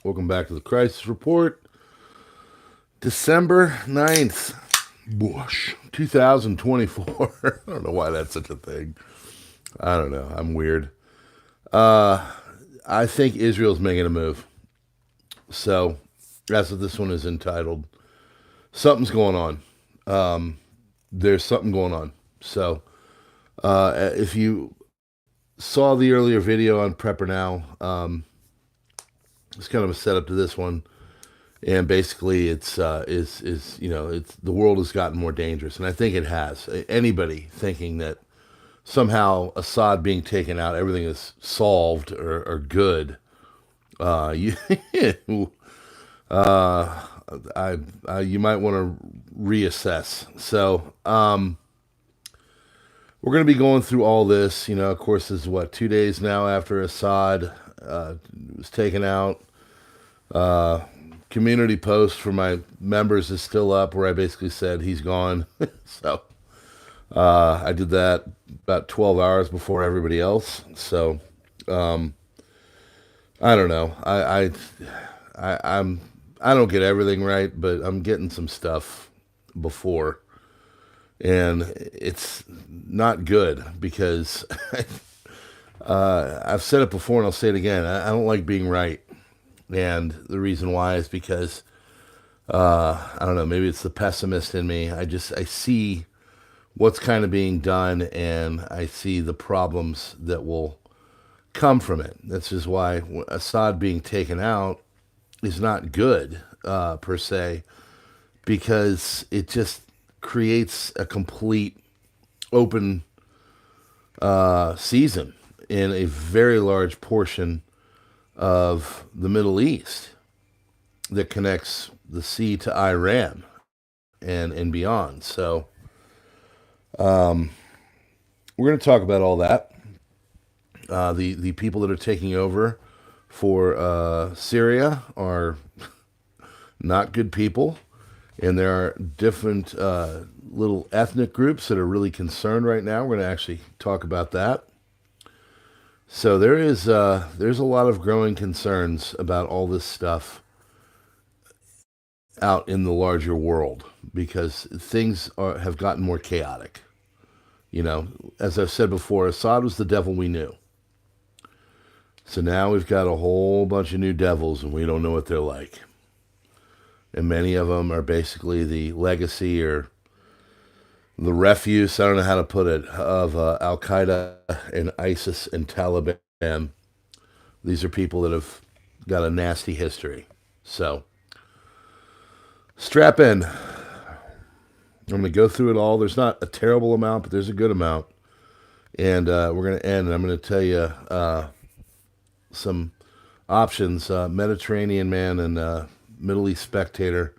Welcome back to the Crisis Report. December 9th, 2024. I don't know why that's such a thing. I don't know. I'm weird. I think Israel's making a move. So that's what this one is entitled. Something's going on. There's something going on. So if you saw the earlier video on PrepperNow, it's kind of a setup to this one, and basically it's it's the world has gotten more dangerous, and I think it has. Anybody thinking that somehow Assad being taken out, everything is solved or good, you you might want to reassess. So we're going to be going through all this. Of course, this is 2 days now after Assad was taken out. Community post for my members is still up where I basically said he's gone. So I did that about 12 hours before everybody else. So I don't know. I don't get everything right, but I'm getting some stuff before, and it's not good because I've said it before and I'll say it again. I don't like being right. And the reason why is because, I don't know, maybe it's the pessimist in me. I see what's kind of being done, and I see the problems that will come from it. That's just why Assad being taken out is not good, per se, because it just creates a complete open season in a very large portion of the Middle East that connects the sea to Iran and beyond. So we're going to talk about all that. The people that are taking over for Syria are not good people, and there are different little ethnic groups that are really concerned right now. We're going to actually talk about that. So there's a lot of growing concerns about all this stuff out in the larger world because things have gotten more chaotic. As I've said before, Assad was the devil we knew. So now we've got a whole bunch of new devils, and we don't know what they're like. And many of them are basically the legacy or the refuse, I don't know how to put it, of Al-Qaeda and ISIS and Taliban. These are people that have got a nasty history. So, strap in. I'm going to go through it all. There's not a terrible amount, but there's a good amount. And we're going to end, and I'm going to tell you some options. Mediterranean Man and Middle East Spectator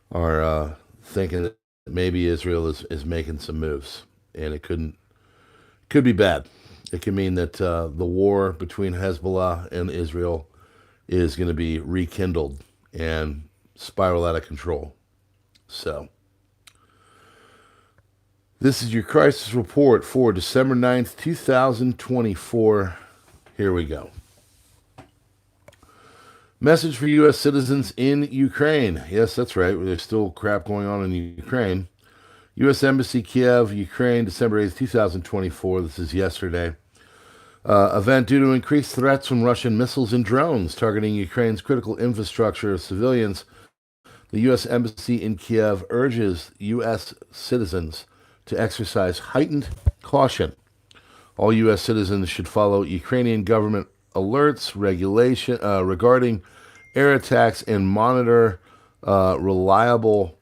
are thinking that maybe Israel is making some moves, and it could be bad. It could mean that the war between Hezbollah and Israel is going to be rekindled and spiral out of control. So this is your crisis report for December 9th, 2024. Here we go. Message for U.S. citizens in Ukraine. Yes, that's right. There's still crap going on in Ukraine. U.S. Embassy, Kiev, Ukraine, December 8th, 2024. This is yesterday. Event due to increased threats from Russian missiles and drones targeting Ukraine's critical infrastructure of civilians. The U.S. Embassy in Kiev urges U.S. citizens to exercise heightened caution. All U.S. citizens should follow Ukrainian government alerts, regulation regarding air attacks, and monitor reliable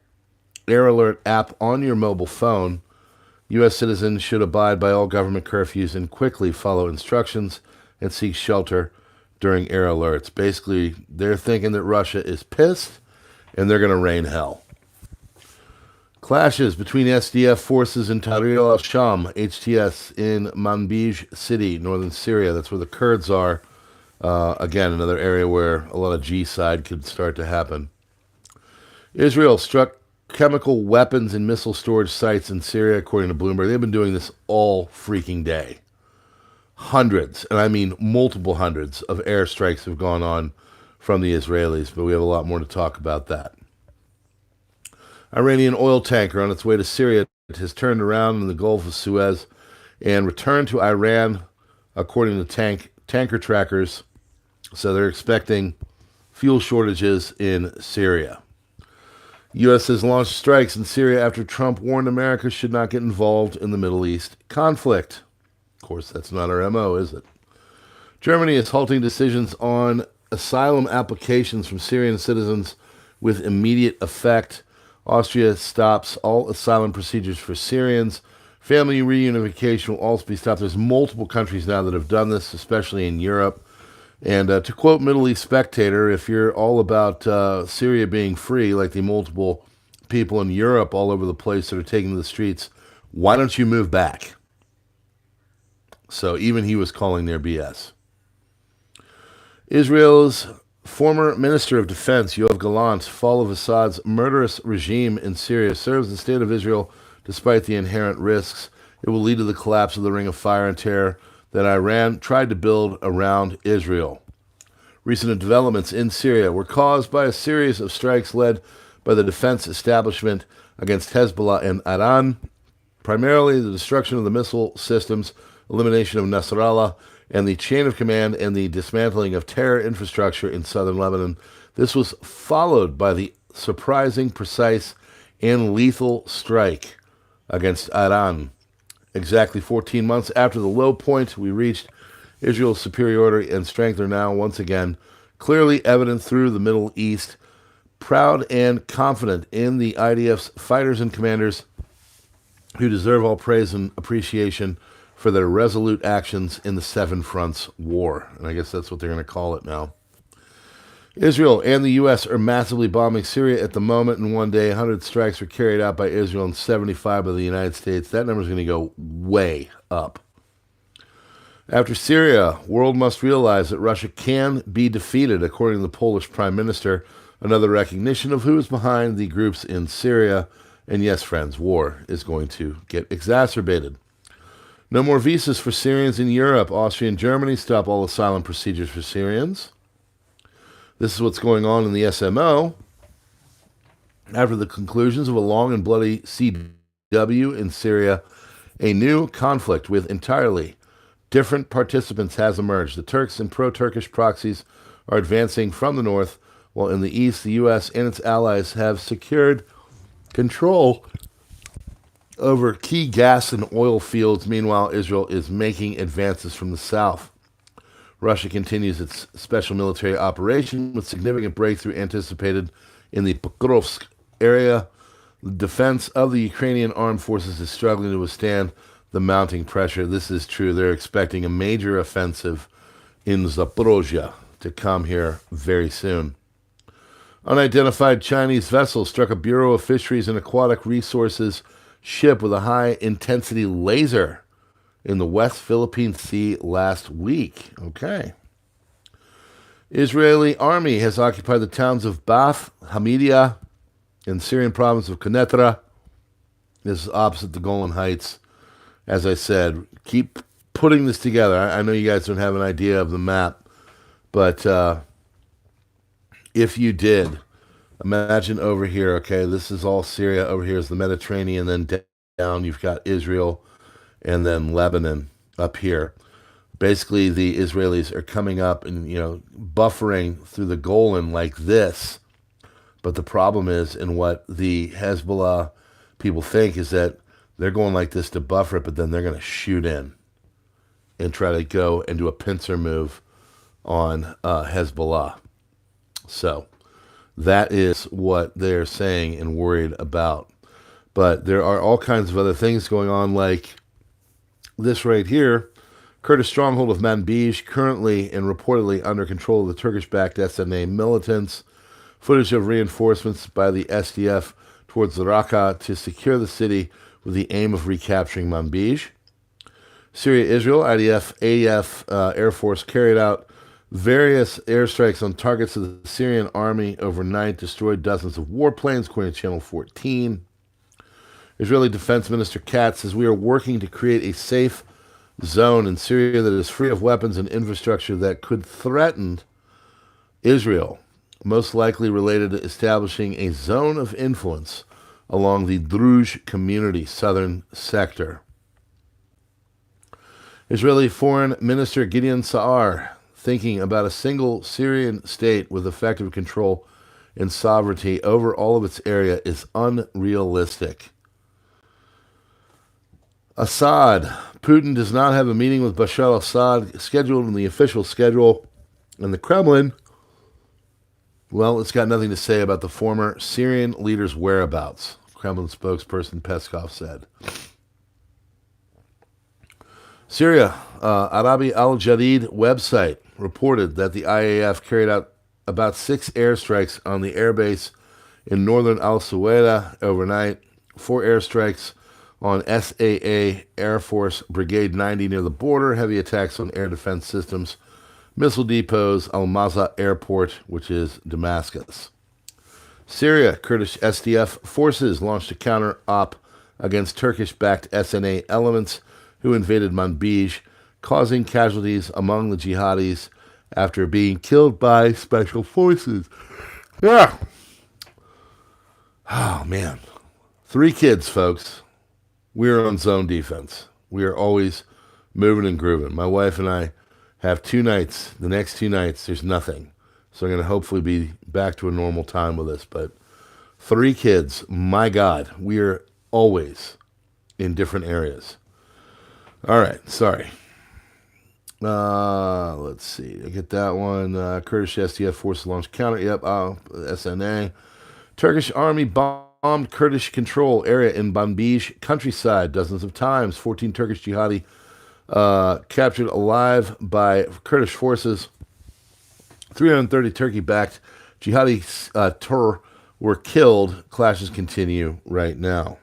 air alert app on your mobile phone. U.S. citizens should abide by all government curfews and quickly follow instructions and seek shelter during air alerts. Basically, they're thinking that Russia is pissed and they're going to rain hell. Clashes between SDF forces and Tahrir al-Sham, HTS, in Manbij city, northern Syria. That's where the Kurds are. Again, another area where a lot of G-side could start to happen. Israel struck chemical weapons and missile storage sites in Syria, according to Bloomberg. They've been doing this all freaking day. Hundreds, and I mean multiple hundreds, of airstrikes have gone on from the Israelis, but we have a lot more to talk about that. Iranian oil tanker on its way to Syria has turned around in the Gulf of Suez and returned to Iran, according to tanker trackers. So they're expecting fuel shortages in Syria. U.S. has launched strikes in Syria after Trump warned America should not get involved in the Middle East conflict. Of course, that's not our MO, is it? Germany is halting decisions on asylum applications from Syrian citizens with immediate effect. Austria stops all asylum procedures for Syrians. Family reunification will also be stopped. There's multiple countries now that have done this, especially in Europe. And to quote Middle East Spectator, if you're all about Syria being free, like the multiple people in Europe all over the place that are taking to the streets, why don't you move back? So even he was calling their BS. Israel's former Minister of Defense, Yoav Gallant, fall of Assad's murderous regime in Syria, serves the state of Israel despite the inherent risks. It will lead to the collapse of the Ring of Fire and Terror that Iran tried to build around Israel. Recent developments in Syria were caused by a series of strikes led by the defense establishment against Hezbollah and Iran, primarily the destruction of the missile systems, elimination of Nasrallah, and the chain of command and the dismantling of terror infrastructure in southern Lebanon. This was followed by the surprising, precise, and lethal strike against Iran. Exactly 14 months after the low point we reached, Israel's superiority and strength are now once again clearly evident through the Middle East. Proud and confident in the IDF's fighters and commanders who deserve all praise and appreciation for their resolute actions in the Seven Fronts War. And I guess that's what they're going to call it now. Israel and the U.S. are massively bombing Syria at the moment. In one day, 100 strikes were carried out by Israel and 75 by the United States. That number is going to go way up. After Syria, world must realize that Russia can be defeated, according to the Polish Prime Minister. Another recognition of who is behind the groups in Syria. And yes, friends, war is going to get exacerbated. No more visas for Syrians in Europe. Austria and Germany stop all asylum procedures for Syrians. This is what's going on in the SMO. After the conclusions of a long and bloody CW in Syria, a new conflict with entirely different participants has emerged. The Turks and pro-Turkish proxies are advancing from the north, while in the east, the U.S. and its allies have secured control over key gas and oil fields. Meanwhile, Israel is making advances from the south. Russia continues its special military operation with significant breakthrough anticipated in the Pokrovsk area. The defense of the Ukrainian armed forces is struggling to withstand the mounting pressure. This is true. They're expecting a major offensive in Zaporozhye to come here very soon. Unidentified Chinese vessel struck a Bureau of Fisheries and Aquatic Resources ship with a high-intensity laser in the West Philippine Sea last week. Okay. Israeli army has occupied the towns of Bath, Hamidia, in Syrian province of Quneitra. This is opposite the Golan Heights. As I said, keep putting this together. I know you guys don't have an idea of the map, but if you did, imagine over here, okay, this is all Syria. Over here is the Mediterranean, then down you've got Israel, and then Lebanon up here. Basically, the Israelis are coming up and, buffering through the Golan like this. But the problem is, and what the Hezbollah people think, is that they're going like this to buffer it, but then they're going to shoot in and try to go and do a pincer move on Hezbollah. So that is what they're saying and worried about. But there are all kinds of other things going on, like this right here. Kurdish stronghold of Manbij, currently and reportedly under control of the Turkish-backed SNA militants. Footage of reinforcements by the SDF towards Raqqa to secure the city with the aim of recapturing Manbij. Syria-Israel, IDF, AF Air Force carried out various airstrikes on targets of the Syrian army overnight, destroyed dozens of warplanes, according to Channel 14. Israeli Defense Minister Katz says, "We are working to create a safe zone in Syria that is free of weapons and infrastructure that could threaten Israel, most likely related to establishing a zone of influence along the Druze community southern sector. Israeli Foreign Minister Gideon Sa'ar thinking about a single Syrian state with effective control and sovereignty over all of its area is unrealistic. Assad. Putin does not have a meeting with Bashar al-Assad scheduled in the official schedule, and the Kremlin, well, it's got nothing to say about the former Syrian leader's whereabouts, Kremlin spokesperson Peskov said. Syria, Arabi al-Jadid website reported that the IAF carried out about 6 airstrikes on the airbase in northern al-Suwaida overnight, 4 airstrikes on SAA Air Force Brigade 90 near the border, heavy attacks on air defense systems, missile depots, Al-Maza Airport, which is Damascus. Syria, Kurdish SDF forces launched a counter-op against Turkish-backed SNA elements who invaded Manbij, causing casualties among the jihadis after being killed by special forces. Yeah. Oh, man. 3 kids, folks. We are on zone defense. We are always moving and grooving. My wife and I have 2 nights. The next 2 nights, there's nothing. So I'm going to hopefully be back to a normal time with this. But 3 kids, my God, we are always in different areas. All right, sorry. Let's see. I get that one. Kurdish SDF forces launched counter. Yep, SNA. Turkish army bombed Kurdish control area in Manbij countryside dozens of times. 14 Turkish jihadi captured alive by Kurdish forces. 330 Turkey-backed jihadi terror were killed. Clashes continue right now.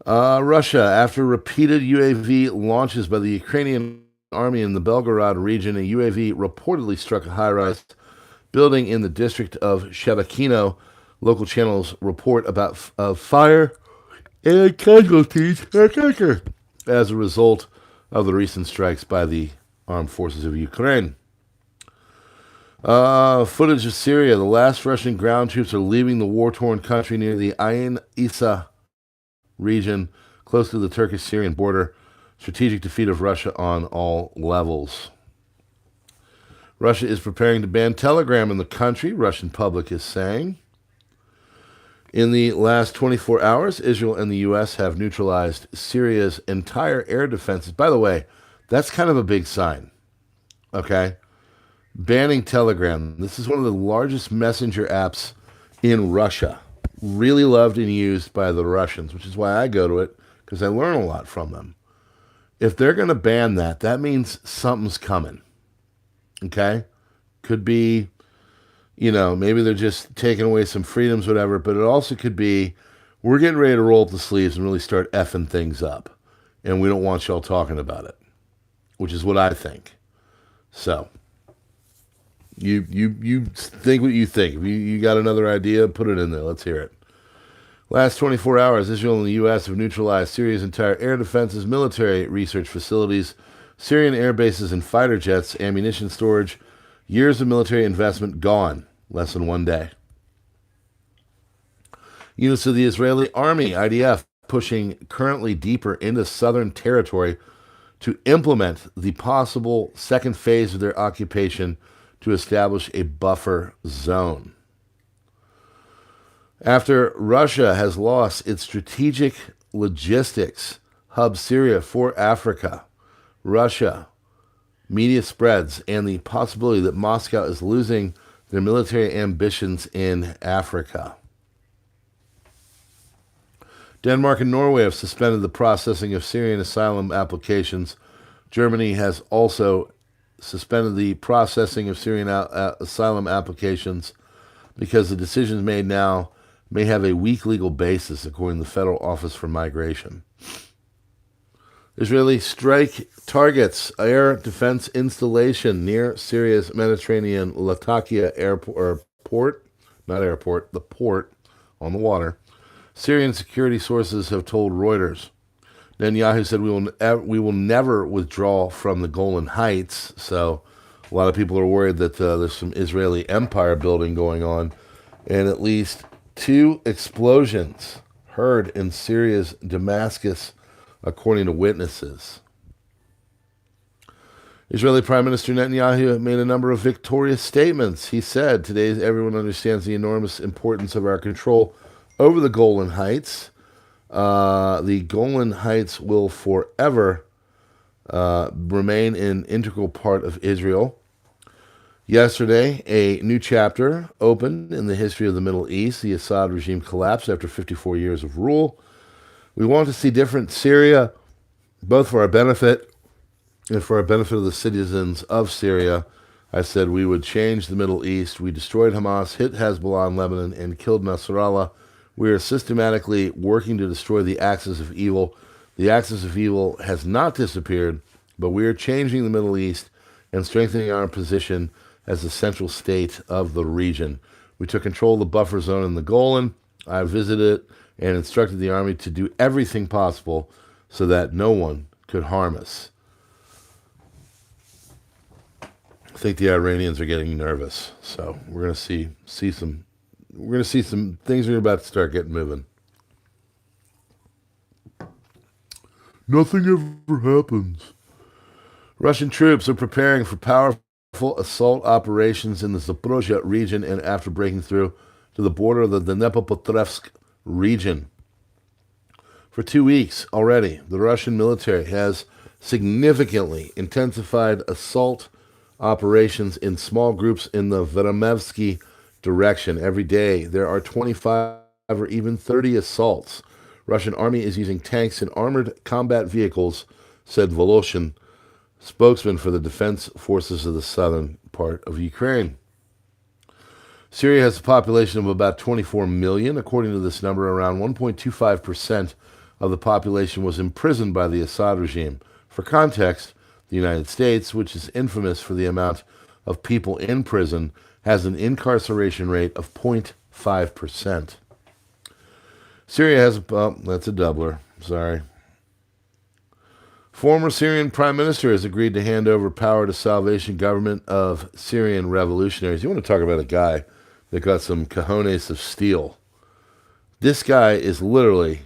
Russia, after repeated UAV launches by the Ukrainian army in the Belgorod region, a UAV reportedly struck a high-rise building in the district of Shebekino. Local channels report about fire and casualties as a result of the recent strikes by the armed forces of Ukraine. Footage of Syria. The last Russian ground troops are leaving the war-torn country near the Ain Issa region, close to the Turkish-Syrian border. Strategic defeat of Russia on all levels. Russia is preparing to ban Telegram in the country, Russian public is saying. In the last 24 hours, Israel and the U.S. have neutralized Syria's entire air defenses. By the way, that's kind of a big sign, okay? Banning Telegram. This is one of the largest messenger apps in Russia. Really loved and used by the Russians, which is why I go to it, because I learn a lot from them. If they're going to ban that, that means something's coming. Okay? Could be, maybe they're just taking away some freedoms, whatever, but it also could be we're getting ready to roll up the sleeves and really start effing things up, and we don't want y'all talking about it, which is what I think. So, you think what you think. If you got another idea, put it in there. Let's hear it. Last 24 hours, Israel and the U.S. have neutralized Syria's entire air defenses, military research facilities, Syrian air bases and fighter jets, ammunition storage, years of military investment gone. Less than 1 day. Units of the Israeli Army, IDF, pushing currently deeper into southern territory to implement the possible second phase of their occupation to establish a buffer zone. After Russia has lost its strategic logistics hub Syria for Africa, Russia, media spreads, and the possibility that Moscow is losing their military ambitions in Africa. Denmark and Norway have suspended the processing of Syrian asylum applications. Germany has also suspended the processing of Syrian asylum applications because the decisions made now may have a weak legal basis, according to the Federal Office for Migration. Israeli strike targets air defense installation near Syria's Mediterranean Latakia port on the water. Syrian security sources have told Reuters. Netanyahu said we will never withdraw from the Golan Heights. So a lot of people are worried that there's some Israeli empire building going on. And at least 2 explosions heard in Syria's Damascus, according to witnesses. Israeli Prime Minister Netanyahu made a number of victorious statements. He said, "Today everyone understands the enormous importance of our control over the Golan Heights. The Golan Heights will forever remain an integral part of Israel." Yesterday, a new chapter opened in the history of the Middle East. The Assad regime collapsed after 54 years of rule. We want to see different Syria, both for our benefit and for our benefit of the citizens of Syria. I said we would change the Middle East. We destroyed Hamas, hit Hezbollah in Lebanon, and killed Nasrallah. We are systematically working to destroy the axis of evil. The axis of evil has not disappeared, but we are changing the Middle East and strengthening our position as the central state of the region. We took control of the buffer zone in the Golan. I visited it and instructed the army to do everything possible so that no one could harm us. I think the Iranians are getting nervous, so we're going to see some things are about to start getting moving. Nothing ever happens. Russian troops are preparing for powerful assault operations in the Zaporozhye region and after breaking through to the border of the Dnepropetrovsk region. For 2 weeks already, the Russian military has significantly intensified assault operations in small groups in the Veremevsky direction. Every day, there are 25 or even 30 assaults. Russian army is using tanks and armored combat vehicles, said Voloshin, spokesman for the defense forces of the southern part of Ukraine. Syria has a population of about 24 million. According to this number, around 1.25% of the population was imprisoned by the Assad regime. For context, the United States, which is infamous for the amount of people in prison, has an incarceration rate of 0.5%. Syria has that's a doubler. Sorry. Former Syrian Prime Minister has agreed to hand over power to Salvation Government of Syrian Revolutionaries. You want to talk about a guy that got some cojones of steel. This guy is literally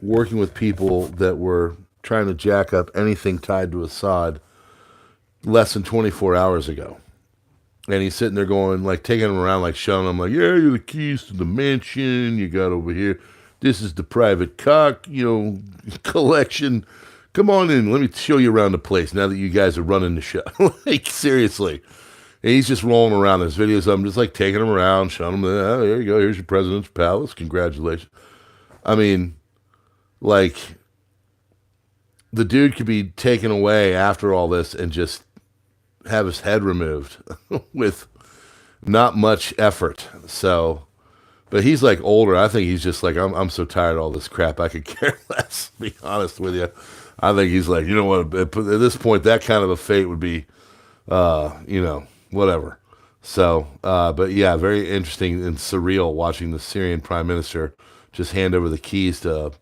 working with people that were trying to jack up anything tied to Assad less than 24 hours ago. And he's sitting there going, like, taking them around, like, showing them, like, yeah, you're the keys to the mansion. You got over here. This is the private cock, collection. Come on in. Let me show you around the place now that you guys are running the show. Like, seriously. And he's just rolling around. There's videos of him just, like, taking them around, showing them, oh, there you go. Here's your president's palace. Congratulations. I mean, like, the dude could be taken away after all this and just have his head removed with not much effort. So, but he's like older. I think he's just like, I'm so tired of all this crap. I could care less, to be honest with you. I think he's like, you know what, at this point, that kind of a fate would be, whatever. So, but yeah, very interesting and surreal watching the Syrian prime minister just hand over the keys to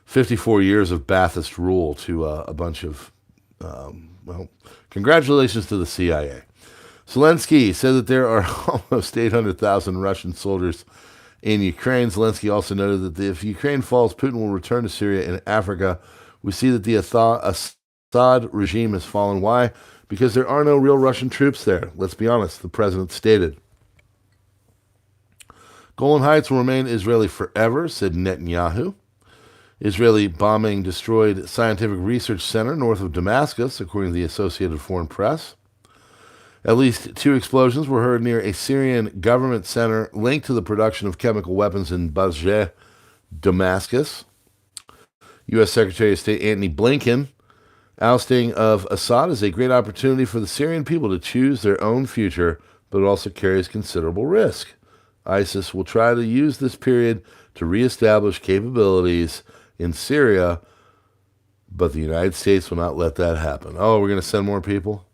54 years of Ba'athist rule to a bunch of, congratulations to the CIA. Zelensky said that there are almost 800,000 Russian soldiers in Ukraine. Zelensky also noted that if Ukraine falls, Putin will return to Syria and Africa. We see that the Assad regime has fallen. Why? Because there are no real Russian troops there. Let's be honest, the president stated. Golan Heights will remain Israeli forever, said Netanyahu. Israeli bombing destroyed Scientific Research Center north of Damascus, according to the Associated Foreign Press. At least 2 explosions were heard near a Syrian government center linked to the production of chemical weapons in Basra, Damascus. U.S. Secretary of State Antony Blinken, ousting of Assad is a great opportunity for the Syrian people to choose their own future, but it also carries considerable risk. ISIS will try to use this period to reestablish capabilities in Syria, but the United States will not let that happen. Oh, we're going to send more people?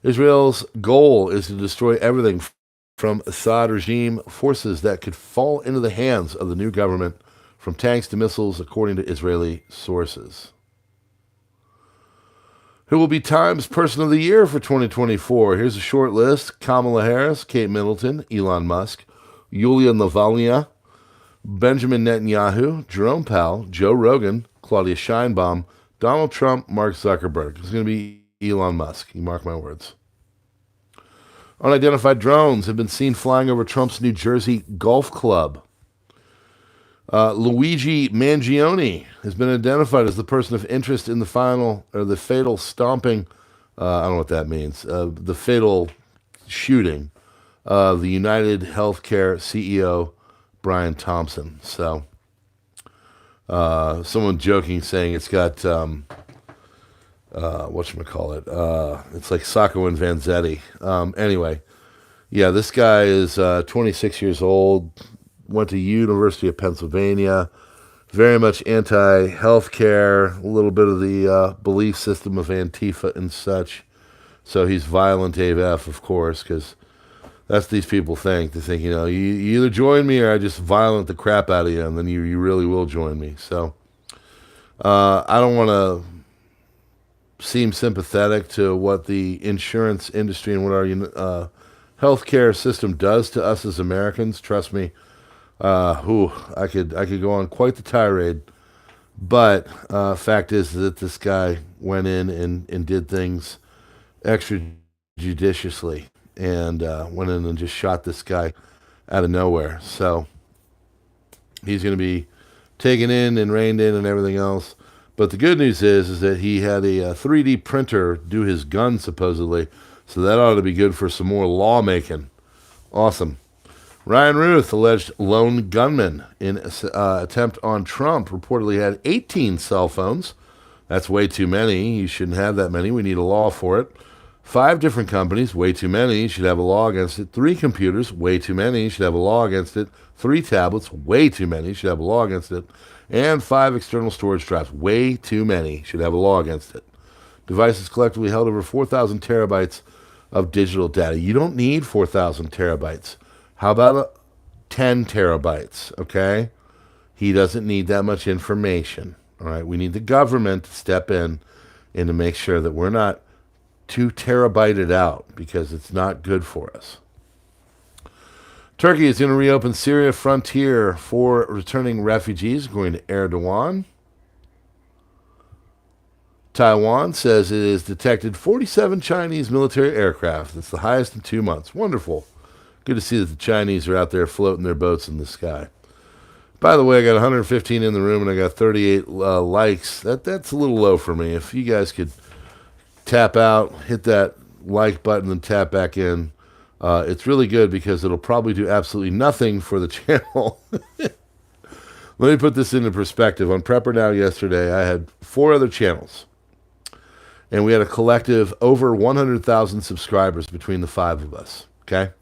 Israel's goal is to destroy everything from Assad regime forces that could fall into the hands of the new government from tanks to missiles, according to Israeli sources. Who will be Times Person of the Year for 2024? Here's a short list. Kamala Harris, Kate Middleton, Elon Musk, Yulia Navalny, Benjamin Netanyahu, Jerome Powell, Joe Rogan, Claudia Sheinbaum, Donald Trump, Mark Zuckerberg. It's going to be Elon Musk. You mark my words. Unidentified drones have been seen flying over Trump's New Jersey golf club. Luigi Mangione has been identified as the person of interest in the fatal stomping. I don't know what that means. The fatal shooting of the United Healthcare CEO Brian Thompson. So, someone joking saying it's got whatchamacallit. It's like Sacco and Vanzetti. Anyway, yeah, this guy is 26 years old. Went to University of Pennsylvania, very much anti-healthcare, a little bit of the belief system of Antifa and such. So he's violent AF, of course, because that's what these people think. They think, you either join me or I just violent the crap out of you, and then you really will join me. So I don't want to seem sympathetic to what the insurance industry and what our healthcare system does to us as Americans. Trust me. I could go on quite the tirade, but fact is that this guy went in and did things extrajudiciously and went in and just shot this guy out of nowhere. So he's going to be taken in and reined in and everything else. But the good news is that he had a 3D printer do his gun supposedly, so that ought to be good for some more lawmaking. Awesome. Ryan Ruth, alleged lone gunman in attempt on Trump, reportedly had 18 cell phones. That's way too many. You shouldn't have that many. We need a law for it. 5 different companies, way too many. You should have a law against it. 3 computers, way too many. You should have a law against it. 3 tablets, way too many. You should have a law against it. And 5 external storage drives, way too many. You should have a law against it. Devices collectively held over 4,000 terabytes of digital data. You don't need 4,000 terabytes. How about 10 terabytes, okay? He doesn't need that much information, all right? We need the government to step in and to make sure that we're not too terabyted out because it's not good for us. Turkey is going to reopen Syria frontier for returning refugees going to Erdogan. Taiwan says it has detected 47 Chinese military aircraft. That's the highest in 2 months. Wonderful. Good to see that the Chinese are out there floating their boats in the sky. By the way, I got 115 in the room and I got 38 likes. That's a little low for me. If you guys could tap out, hit that like button, and tap back in, it's really good because it'll probably do absolutely nothing for the channel. Let me put this into perspective. On PrepperNow yesterday, I had 4 other channels. And we had a collective over 100,000 subscribers between the 5 of us. Okay?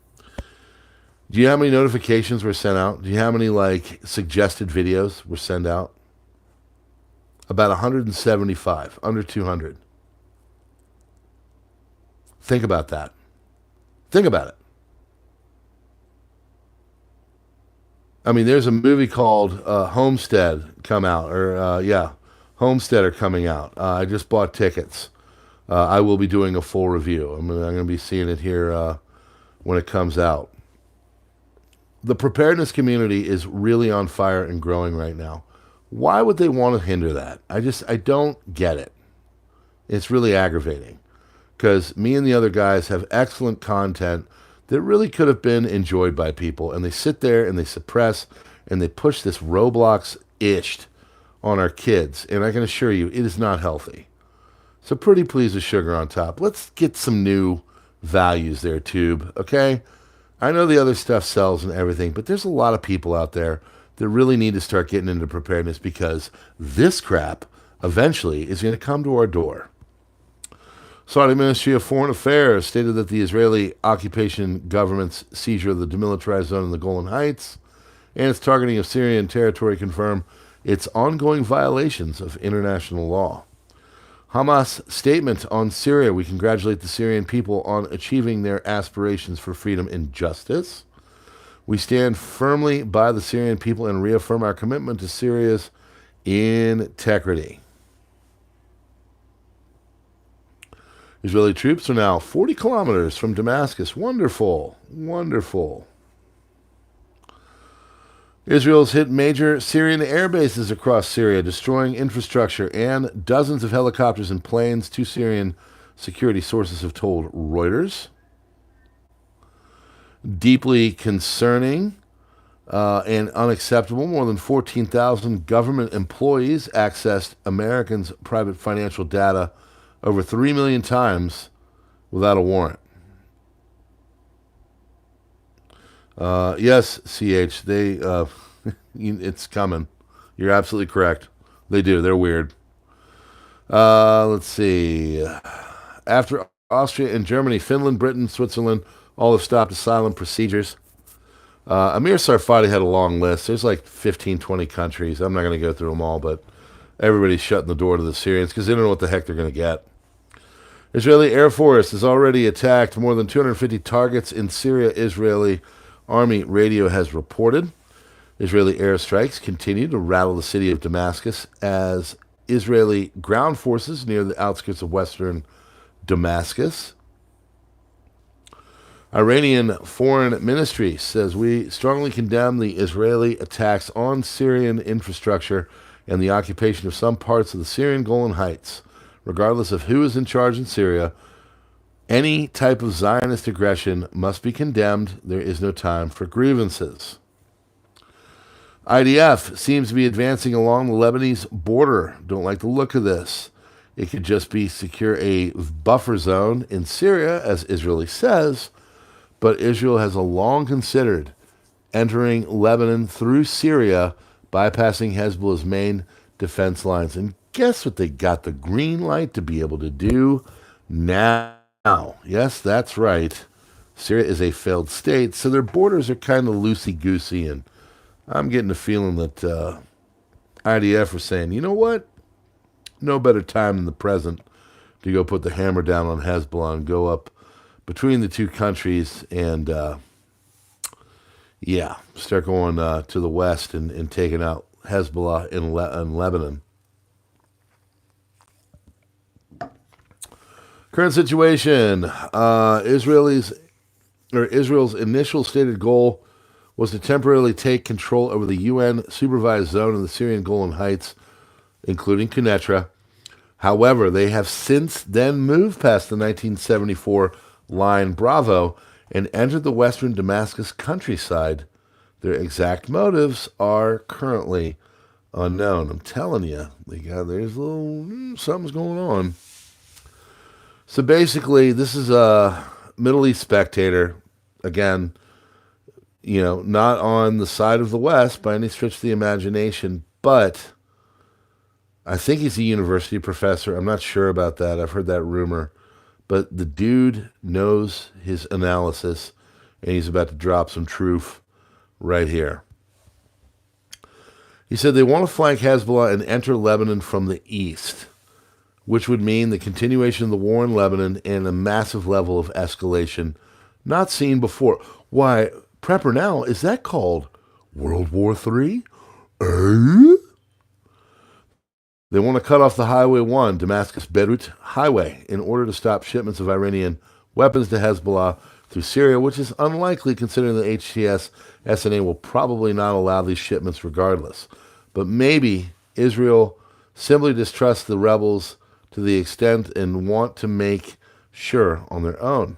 Do you know how many notifications were sent out? Do you know how many, suggested videos were sent out? About 175, under 200. Think about that. Think about it. I mean, there's a movie called Homestead come out, Homesteader coming out. I just bought tickets. I will be doing a full review. I'm going to be seeing it here when it comes out. The preparedness community is really on fire and growing right now. Why would they want to hinder that? I don't get it. It's really aggravating because me and the other guys have excellent content that really could have been enjoyed by people, and they sit there and they suppress and they push this Roblox-ish on our kids, and I can assure you it is not healthy. So pretty please with sugar on top. Let's get some new values there, Tube, okay? I know the other stuff sells and everything, but there's a lot of people out there that really need to start getting into preparedness because this crap eventually is going to come to our door. Saudi Ministry of Foreign Affairs stated that the Israeli occupation government's seizure of the demilitarized zone in the Golan Heights and its targeting of Syrian territory confirm its ongoing violations of international law. Hamas statement on Syria: we congratulate the Syrian people on achieving their aspirations for freedom and justice. We stand firmly by the Syrian people and reaffirm our commitment to Syria's integrity. Israeli troops are now 40 kilometers from Damascus. Wonderful, wonderful. Israel's hit major Syrian air bases across Syria, destroying infrastructure and dozens of helicopters and planes, two Syrian security sources have told Reuters. Deeply concerning and unacceptable. More than 14,000 government employees accessed Americans' private financial data over 3 million times without a warrant. Yes, CH, it's coming. You're absolutely correct. They do. They're weird. Let's see. After Austria and Germany, Finland, Britain, Switzerland all have stopped asylum procedures. Amir Sarfati had a long list. There's like 15, 20 countries. I'm not going to go through them all, but everybody's shutting the door to the Syrians because they don't know what the heck they're going to get. Israeli Air Force has already attacked more than 250 targets in Syria, Israeli Army radio has reported. Israeli airstrikes continue to rattle the city of Damascus as Israeli ground forces near the outskirts of western Damascus. Iranian Foreign Ministry says we strongly condemn the Israeli attacks on Syrian infrastructure and the occupation of some parts of the Syrian Golan Heights. Regardless of who is in charge in Syria, any type of Zionist aggression must be condemned. There is no time for grievances. IDF seems to be advancing along the Lebanese border. Don't like the look of this. It could just be secure a buffer zone in Syria, as Israel says, but Israel has long considered entering Lebanon through Syria, bypassing Hezbollah's main defense lines. And guess what they got the green light to be able to do now? Yes, that's right. Syria is a failed state, so their borders are kind of loosey-goosey, and I'm getting the feeling that IDF are saying, you know what? No better time than the present to go put the hammer down on Hezbollah and go up between the two countries and, start going to the west and taking out Hezbollah in Lebanon. Current situation. Israel's initial stated goal was to temporarily take control over the UN-supervised zone in the Syrian Golan Heights, including Quneitra. However, they have since then moved past the 1974 line Bravo and entered the western Damascus countryside. Their exact motives are currently unknown. I'm telling you, there's a little something's going on. So basically, this is a Middle East Spectator. Again, not on the side of the West by any stretch of the imagination, but I think he's a university professor. I'm not sure about that. I've heard that rumor. But the dude knows his analysis, and he's about to drop some truth right here. He said they want to flank Hezbollah and enter Lebanon from the east, which would mean the continuation of the war in Lebanon and a massive level of escalation not seen before. Why, PrepperNow, is that called World War III? They want to cut off the Highway 1, Damascus-Beirut Highway, in order to stop shipments of Iranian weapons to Hezbollah through Syria, which is unlikely considering the HTS SNA will probably not allow these shipments regardless. But maybe Israel simply distrusts the rebels to the extent and want to make sure on their own.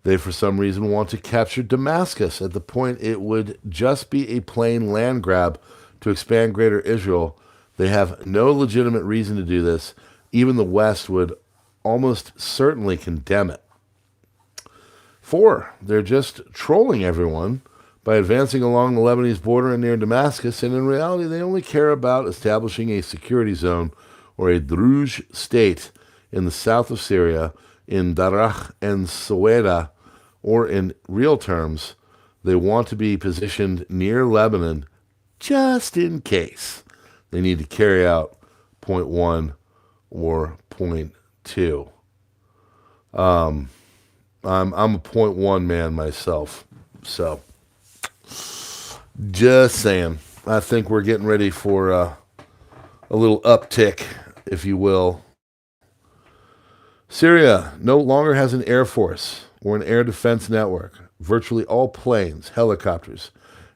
They, for some reason, want to capture Damascus at the point it would just be a plain land grab to expand greater Israel. They have no legitimate reason to do this. Even the West would almost certainly condemn it. 4, they're just trolling everyone by advancing along the Lebanese border and near Damascus, and in reality they only care about establishing a security zone or a Druze state in the south of Syria, in Darach and Soweda, or in real terms, they want to be positioned near Lebanon just in case they need to carry out point 1 or point 2. I'm a point 1 man myself, so Just saying. I think we're getting ready for a little uptick, if you will. Syria no longer has an air force or an air defense network. Virtually all planes, helicopters,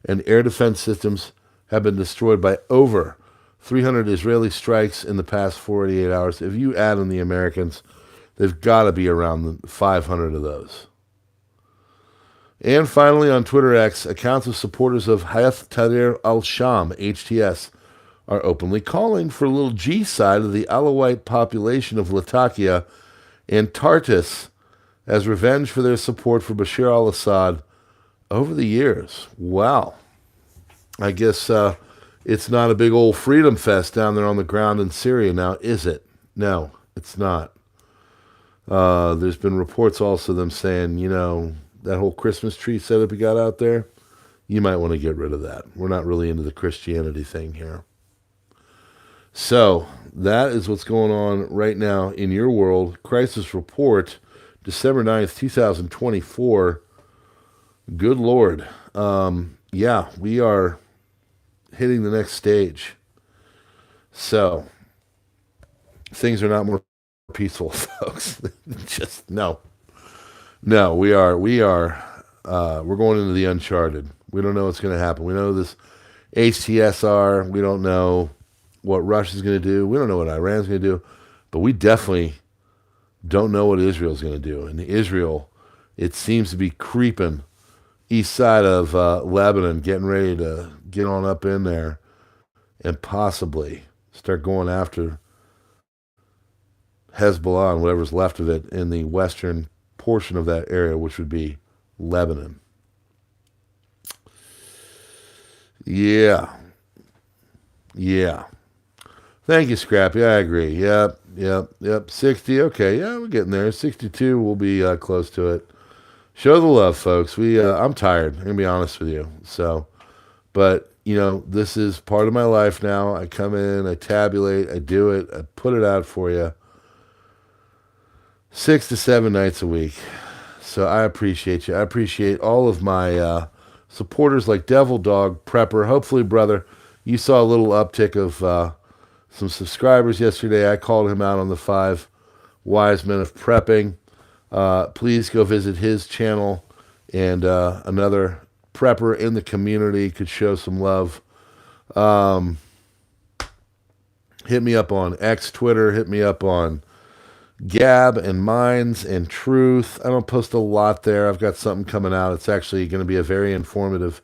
and air defense systems have been destroyed by over 300 Israeli strikes in the past 48 hours. If you add in the Americans, there's got to be around 500 of those. And finally, on Twitter X, accounts of supporters of Hayat Tahrir al-Sham, HTS, are openly calling for a little G side of the Alawite population of Latakia and Tartus as revenge for their support for Bashar al-Assad over the years. Wow. I guess it's not a big old freedom fest down there on the ground in Syria now, is it? No, it's not. There's been reports also of them saying, that whole Christmas tree setup you got out there, you might want to get rid of that. We're not really into the Christianity thing here. So that is what's going on right now in your world. Crisis report, December 9th, 2024. Good Lord. Yeah, we are hitting the next stage. So things are not more peaceful, folks. Just no. No, we're going into the uncharted. We don't know what's going to happen. We know this HTSR. We don't know what Russia's going to do. We don't know what Iran's going to do. But we definitely don't know what Israel's going to do. And Israel, it seems to be creeping east side of Lebanon, getting ready to get on up in there and possibly start going after Hezbollah and whatever's left of it in the western portion of that area, which would be Lebanon. Yeah. Thank you, Scrappy. I agree. Yep. 60. Okay, yeah, we're getting there. 62, we'll be close to it. Show the love, folks. I'm tired. I'm going to be honest with you. So, but, this is part of my life now. I come in, I tabulate, I do it, I put it out for you 6 to 7 nights a week. So I appreciate you. I appreciate all of my supporters like Devil Dog, Prepper. Hopefully, brother, you saw a little uptick of some subscribers yesterday. I called him out on the 5 wise men of prepping. Please go visit his channel, and another prepper in the community could show some love. Hit me up on X, Twitter. Hit me up on Gab and Minds and Truth. I don't post a lot there. I've got something coming out. It's actually going to be a very informative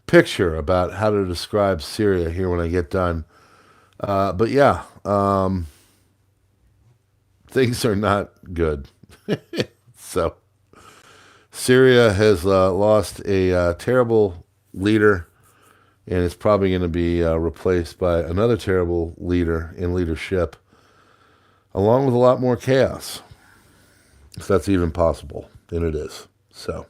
picture about how to describe Syria here when I get done. But yeah, things are not good. So Syria has lost a terrible leader, and it's probably going to be replaced by another terrible leader in leadership, along with a lot more chaos, if that's even possible, and it is. So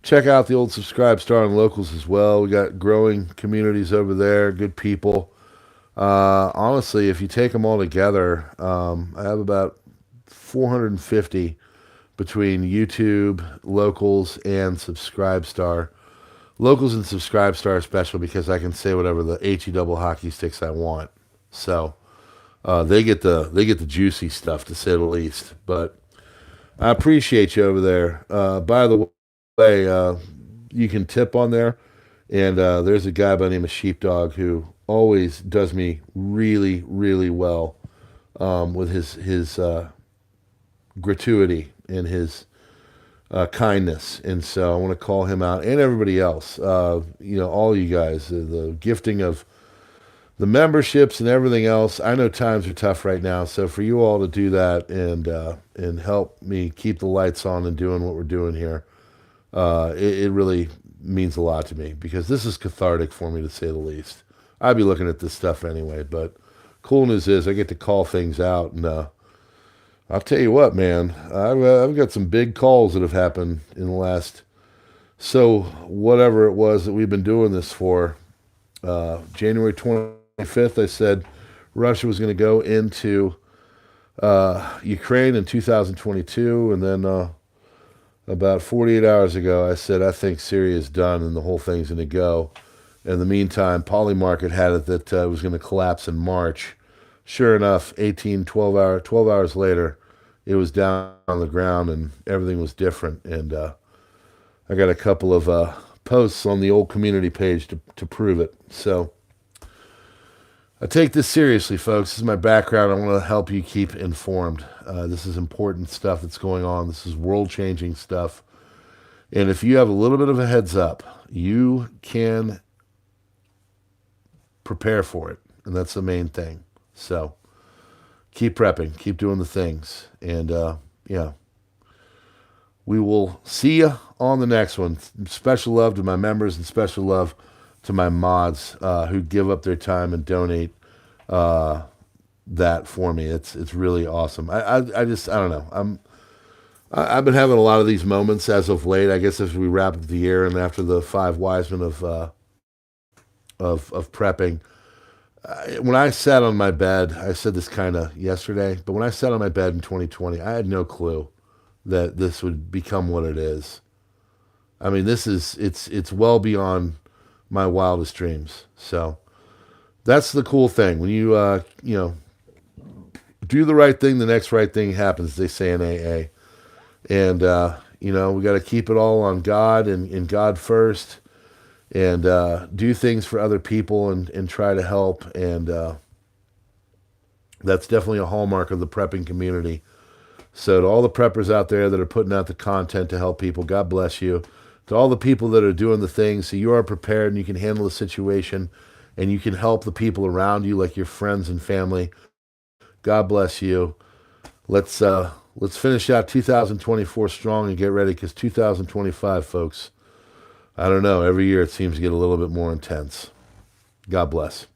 check out the old Subscribe Star and Locals as well. We got growing communities over there, good people. Honestly, if you take them all together, I have about 450 between YouTube, Locals, and Subscribe Star. Locals and Subscribe Star are special because I can say whatever the HE double hockey sticks I want. So they get the juicy stuff, to say the least. But I appreciate you over there. By the way, you can tip on there, and there's a guy by the name of Sheepdog who always does me really, really well with his gratuity and his kindness. And so I want to call him out, and everybody else, all you guys, the gifting of the memberships and everything else. I know times are tough right now, so for you all to do that and help me keep the lights on and doing what we're doing here, it really means a lot to me, because this is cathartic for me, to say the least. I'd be looking at this stuff anyway, but cool news is I get to call things out, and I'll tell you what, man, I've got some big calls that have happened in the last, whatever it was that we've been doing this for. January 25th, I said Russia was going to go into Ukraine in 2022, and then about 48 hours ago, I said, I think Syria is done and the whole thing's going to go. In the meantime, Polymarket had it that it was going to collapse in March. Sure enough, 12 hours later, it was down on the ground and everything was different. And I got a couple of posts on the old community page to prove it. So I take this seriously, folks. This is my background. I want to help you keep informed. This is important stuff that's going on. This is world-changing stuff. And if you have a little bit of a heads up, you can prepare for it. And that's the main thing. So keep prepping. Keep doing the things. And, yeah. We will see you on the next one. Special love to my members and special love to my mods who give up their time and donate that for me. It's really awesome. I don't know. I've been having a lot of these moments as of late. I guess as we wrap up the year and after the 5 wise men of prepping. When I sat on my bed, I said this kind of yesterday, but when I sat on my bed in 2020, I had no clue that this would become what it is. I mean, it's well beyond my wildest dreams. So that's the cool thing. When you do the right thing, the next right thing happens, they say in AA. And, we got to keep it all on God and God first and do things for other people and try to help. And that's definitely a hallmark of the prepping community. So to all the preppers out there that are putting out the content to help people, God bless you. To all the people that are doing the things so you are prepared and you can handle the situation and you can help the people around you like your friends and family, God bless you. Let's finish out 2024 strong and get ready because 2025, folks, I don't know, every year it seems to get a little bit more intense. God bless.